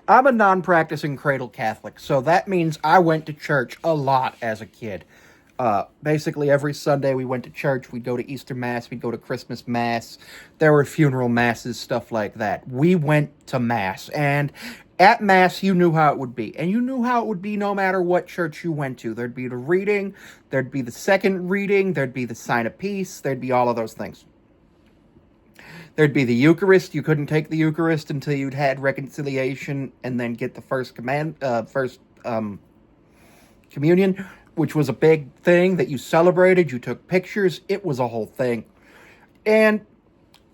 I'm a non-practicing cradle Catholic, so that means I went to church a lot as a kid. Basically, every Sunday we went to church. We'd go to Easter Mass, we'd go to Christmas Mass. There were funeral masses, stuff like that. We went to Mass, and at Mass, you knew how it would be. And you knew how it would be no matter what church you went to. There'd be the reading, there'd be the second reading, there'd be the sign of peace, there'd be all of those things. There'd be the Eucharist. You couldn't take the Eucharist until you'd had reconciliation and then get the first communion, which was a big thing that you celebrated. You took pictures. It was a whole thing. And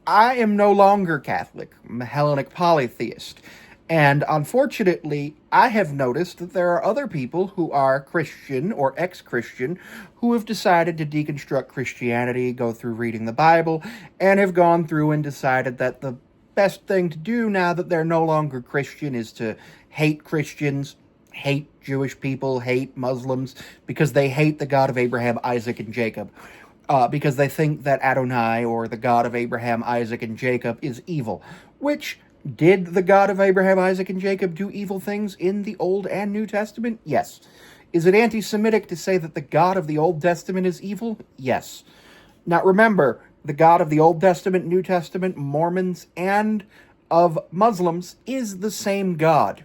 I am no longer Catholic. I'm a Hellenic polytheist. And unfortunately, I have noticed that there are other people who are Christian or ex-Christian who have decided to deconstruct Christianity, go through reading the Bible, and have gone through and decided that the best thing to do now that they're no longer Christian is to hate Christians, hate Jewish people, hate Muslims, because they hate the God of Abraham, Isaac, and Jacob. Because they think that Adonai, or the God of Abraham, Isaac, and Jacob, is evil. Which, did the God of Abraham, Isaac, and Jacob do evil things in the Old and New Testament? Yes. Is it anti-Semitic to say that the God of the Old Testament is evil? Yes. Now remember, the God of the Old Testament, New Testament, Mormons, and of Muslims is the same God.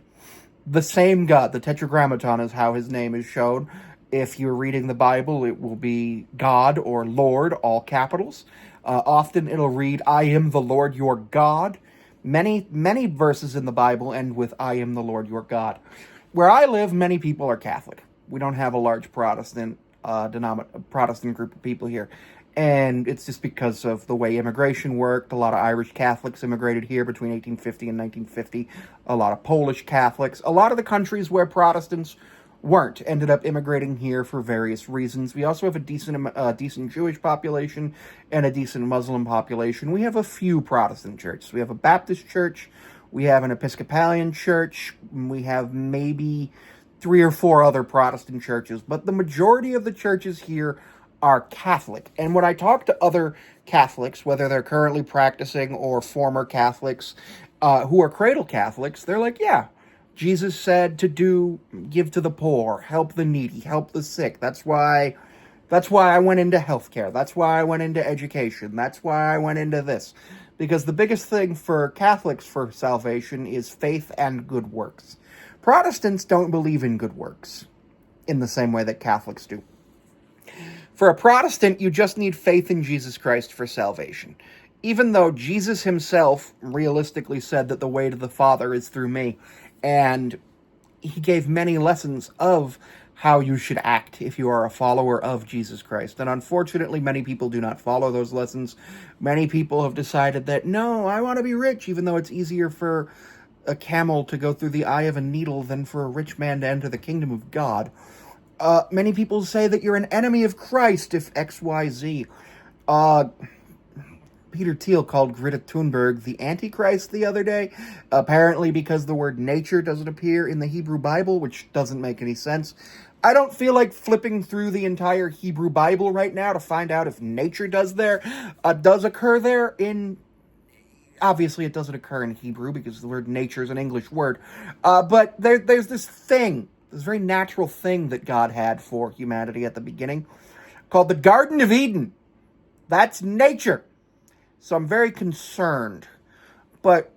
The same God. The Tetragrammaton is how his name is shown. If you're reading the Bible, it will be God or Lord, all capitals. Often it'll read, I am the Lord your God. Many verses in the Bible end with, I am the Lord your God. Where I live, many people are Catholic. We don't have a large Protestant group of people here. And it's just because of the way immigration worked. A lot of Irish Catholics immigrated here between 1850 and 1950. A lot of Polish Catholics. A lot of the countries where Protestants weren't ended up immigrating here for various reasons. We also have a decent Jewish population and a decent Muslim population. We have a few Protestant churches. We have a Baptist church, we have an Episcopalian church, we have maybe 3 or 4 other Protestant churches, but the majority of the churches here are Catholic. And when I talk to other Catholics, whether they're currently practicing or former Catholics who are cradle Catholics, they're like, yeah, Jesus said to give to the poor, help the needy, help the sick. That's why I went into healthcare. That's why I went into education. That's why I went into this. Because the biggest thing for Catholics for salvation is faith and good works. Protestants don't believe in good works in the same way that Catholics do. For a Protestant, you just need faith in Jesus Christ for salvation. Even though Jesus himself realistically said that the way to the Father is through me. And he gave many lessons of how you should act if you are a follower of Jesus Christ. And unfortunately, many people do not follow those lessons. Many people have decided that, no, I want to be rich, even though it's easier for a camel to go through the eye of a needle than for a rich man to enter the kingdom of God. Many people say that you're an enemy of Christ if X, Y, Z. Peter Thiel called Greta Thunberg the Antichrist the other day, apparently because the word nature doesn't appear in the Hebrew Bible, which doesn't make any sense. I don't feel like flipping through the entire Hebrew Bible right now to find out if nature does occur there in... Obviously, it doesn't occur in Hebrew because the word nature is an English word. But there's this thing, this very natural thing that God had for humanity at the beginning called the Garden of Eden. That's nature. So I'm very concerned. But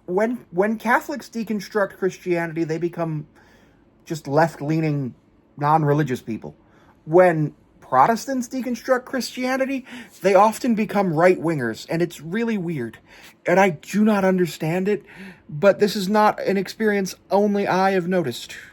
when Catholics deconstruct Christianity, they become just left-leaning, non-religious people. When Protestants deconstruct Christianity, they often become right-wingers, and it's really weird. And I do not understand it, but this is not an experience only I have noticed.